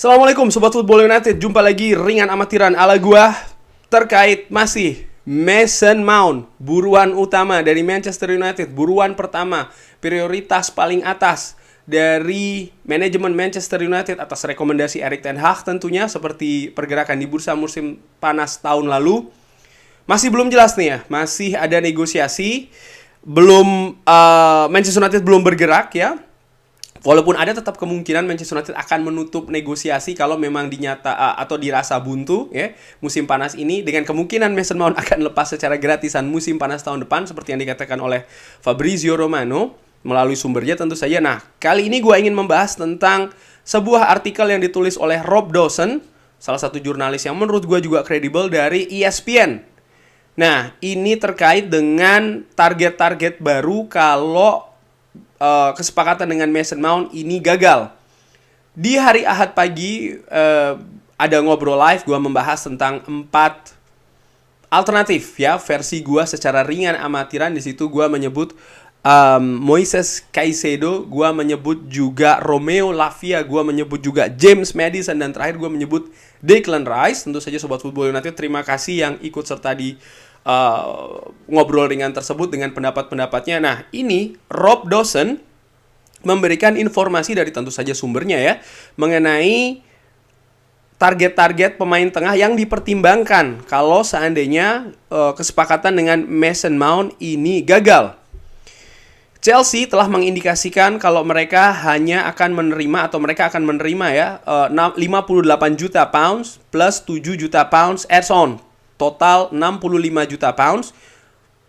Assalamualaikum Sobat Football United. Jumpa lagi ringan amatiran ala gua terkait masih Mason Mount, buruan utama dari Manchester United, buruan pertama, prioritas paling atas dari manajemen Manchester United atas rekomendasi Erik ten Hag tentunya, seperti pergerakan di bursa musim panas tahun lalu. Masih belum jelas nih ya, masih ada negosiasi, Manchester United belum bergerak ya. Walaupun ada tetap kemungkinan Manchester United akan menutup negosiasi kalau memang atau dirasa buntu ya musim panas ini, dengan kemungkinan Mason Mount akan lepas secara gratisan musim panas tahun depan seperti yang dikatakan oleh Fabrizio Romano melalui sumbernya tentu saja. Nah, kali ini gue ingin membahas tentang sebuah artikel yang ditulis oleh Rob Dawson, salah satu jurnalis yang menurut gue juga kredibel dari ESPN. Nah, ini terkait dengan target-target baru kalau kesepakatan dengan Mason Mount ini gagal. Di hari Ahad pagi ada ngobrol live, gue membahas tentang 4 alternatif ya, versi gue secara ringan amatiran. Di situ gue menyebut Moises Caicedo, gue menyebut juga Romeo Lavia, gue menyebut juga James Maddison, dan terakhir gue menyebut Declan Rice. Tentu saja Sobat Football United, terima kasih yang ikut serta di ngobrol ringan tersebut dengan pendapat-pendapatnya. Nah, ini Rob Dawson memberikan informasi dari tentu saja sumbernya ya, mengenai target-target pemain tengah yang dipertimbangkan kalau seandainya kesepakatan dengan Mason Mount ini gagal. Chelsea telah mengindikasikan kalau mereka hanya akan menerima, atau mereka akan menerima ya 58 juta pounds plus 7 juta pounds add-on. Total 65 juta pounds,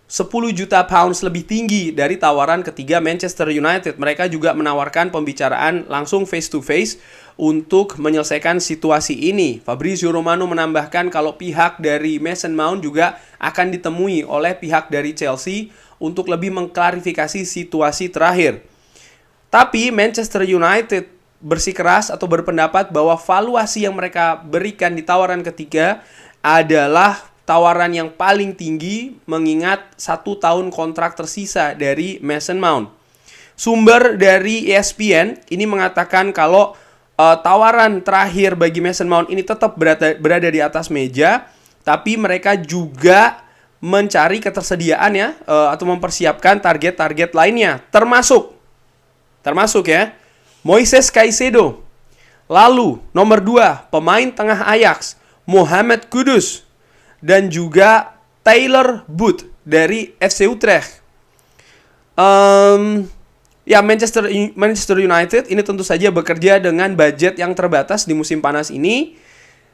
10 juta pounds lebih tinggi dari tawaran ketiga Manchester United. Mereka juga menawarkan pembicaraan langsung face to face untuk menyelesaikan situasi ini. Fabrizio Romano menambahkan kalau pihak dari Mason Mount juga akan ditemui oleh pihak dari Chelsea untuk lebih mengklarifikasi situasi terakhir. Tapi Manchester United bersikeras atau berpendapat bahwa valuasi yang mereka berikan di tawaran ketiga adalah tawaran yang paling tinggi mengingat 1 tahun kontrak tersisa dari Mason Mount. Sumber dari ESPN ini mengatakan kalau tawaran terakhir bagi Mason Mount ini tetap berada di atas meja, tapi mereka juga mencari ketersediaan ya, atau mempersiapkan target-target lainnya, termasuk ya Moises Caicedo. Lalu nomor 2, pemain tengah Ajax Mohamed Kudus, dan juga Taylor Booth dari FC Utrecht. Manchester United ini tentu saja bekerja dengan budget yang terbatas di musim panas ini.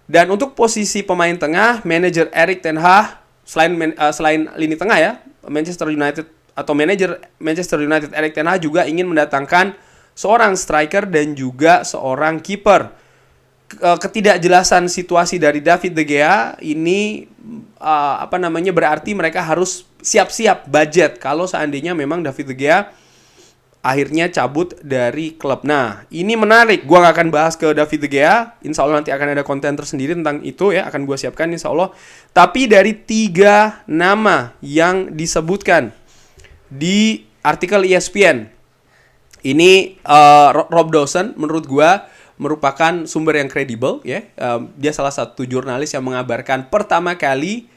Dan untuk posisi pemain tengah, manajer Erik ten Hag selain lini tengah ya, Manchester United atau manajer Manchester United Erik ten Hag juga ingin mendatangkan seorang striker dan juga seorang kiper. Ketidakjelasan situasi dari David De Gea ini berarti mereka harus siap-siap budget kalau seandainya memang David De Gea akhirnya cabut dari klub. Nah, ini menarik. Gua nggak akan bahas ke David De Gea. Insya Allah nanti akan ada konten tersendiri tentang itu ya, akan gua siapkan insya Allah. Tapi dari 3 nama yang disebutkan di artikel ESPN ini, Rob Dawson menurut gua merupakan sumber yang kredibel ya. Dia salah satu jurnalis yang mengabarkan pertama kali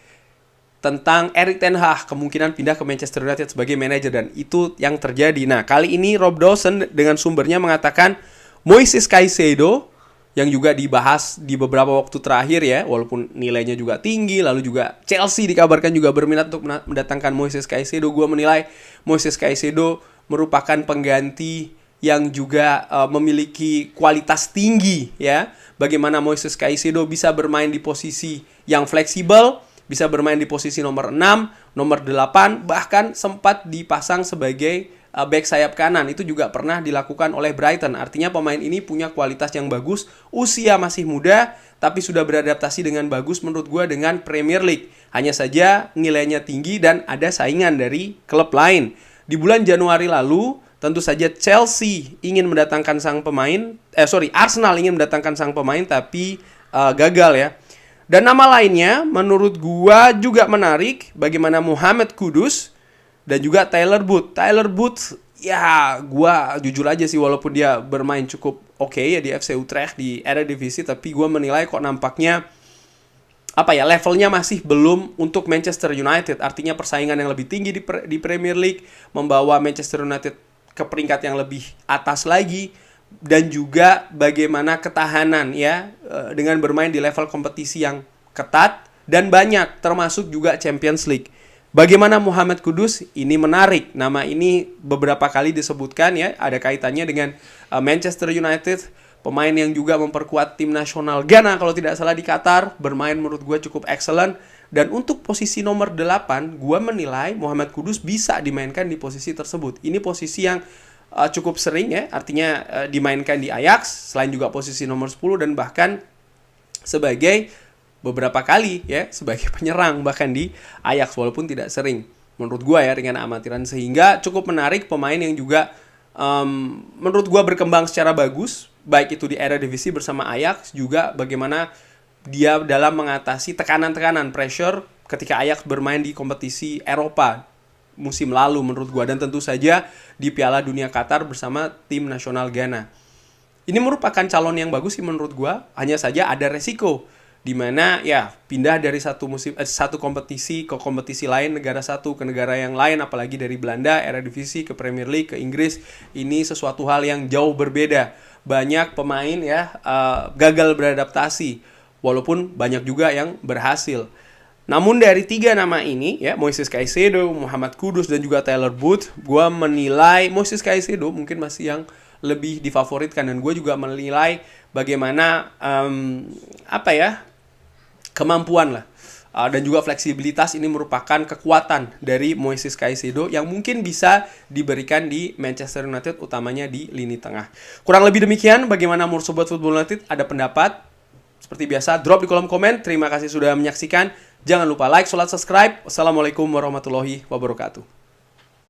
tentang Erik ten Hag kemungkinan pindah ke Manchester United sebagai manajer, dan itu yang terjadi. Nah, kali ini Rob Dawson dengan sumbernya mengatakan Moises Caicedo yang juga dibahas di beberapa waktu terakhir ya, walaupun nilainya juga tinggi. Lalu juga Chelsea dikabarkan juga berminat untuk mendatangkan Moises Caicedo. Gue menilai Moises Caicedo merupakan pengganti yang juga memiliki kualitas tinggi ya. Bagaimana Moises Caicedo bisa bermain di posisi yang fleksibel, bisa bermain di posisi nomor 6, nomor 8, bahkan sempat dipasang sebagai back sayap kanan. Itu juga pernah dilakukan oleh Brighton. Artinya pemain ini punya kualitas yang bagus, usia masih muda, tapi sudah beradaptasi dengan bagus menurut gue dengan Premier League. Hanya saja nilainya tinggi dan ada saingan dari klub lain. Di bulan Januari lalu, tentu saja Chelsea ingin mendatangkan Arsenal ingin mendatangkan sang pemain, tapi gagal ya. Dan nama lainnya menurut gua juga menarik, bagaimana Mohamed Kudus dan juga Taylor Booth. Taylor Booth ya gua jujur aja sih, walaupun dia bermain cukup oke ya di FC Utrecht di Eredivisie, tapi gua menilai kok nampaknya apa ya, levelnya masih belum untuk Manchester United. Artinya persaingan yang lebih tinggi di Premier League membawa Manchester United ke peringkat yang lebih atas lagi, dan juga bagaimana ketahanan ya dengan bermain di level kompetisi yang ketat dan banyak, termasuk juga Champions League. Bagaimana Mohamed Kudus? Ini menarik. Nama ini beberapa kali disebutkan ya, ada kaitannya dengan Manchester United, pemain yang juga memperkuat tim nasional Ghana kalau tidak salah di Qatar, bermain menurut gue cukup excellent. Dan untuk posisi nomor 8, gue menilai Mohamed Kudus bisa dimainkan di posisi tersebut. Ini posisi yang cukup sering ya, artinya dimainkan di Ajax, selain juga posisi nomor 10 dan bahkan sebagai beberapa kali ya sebagai penyerang bahkan di Ajax, walaupun tidak sering menurut gue ya dengan amatiran, sehingga cukup menarik pemain yang juga menurut gue berkembang secara bagus baik itu di Eredivisie bersama Ajax, juga bagaimana dia dalam mengatasi tekanan-tekanan pressure ketika Ajax bermain di kompetisi Eropa musim lalu menurut gue, dan tentu saja di Piala Dunia Qatar bersama tim nasional Ghana. Ini merupakan calon yang bagus sih menurut gue, hanya saja ada resiko di mana ya pindah dari satu kompetisi ke kompetisi lain, negara satu ke negara yang lain, apalagi dari Belanda Eredivisie ke Premier League ke Inggris, ini sesuatu hal yang jauh berbeda. Banyak pemain ya gagal beradaptasi, walaupun banyak juga yang berhasil. Namun dari 3 nama ini ya, Moises Caicedo, Mohamed Kudus dan juga Tyler Booth, gue menilai Moises Caicedo mungkin masih yang lebih difavoritkan, dan gue juga menilai bagaimana kemampuan lah dan juga fleksibilitas ini merupakan kekuatan dari Moises Caicedo yang mungkin bisa diberikan di Manchester United, utamanya di lini tengah. Kurang lebih demikian. Bagaimana menurut Sobat Football United? Ada pendapat? Seperti biasa, drop di kolom komen. Terima kasih sudah menyaksikan. Jangan lupa like, subscribe. Wassalamualaikum warahmatullahi wabarakatuh.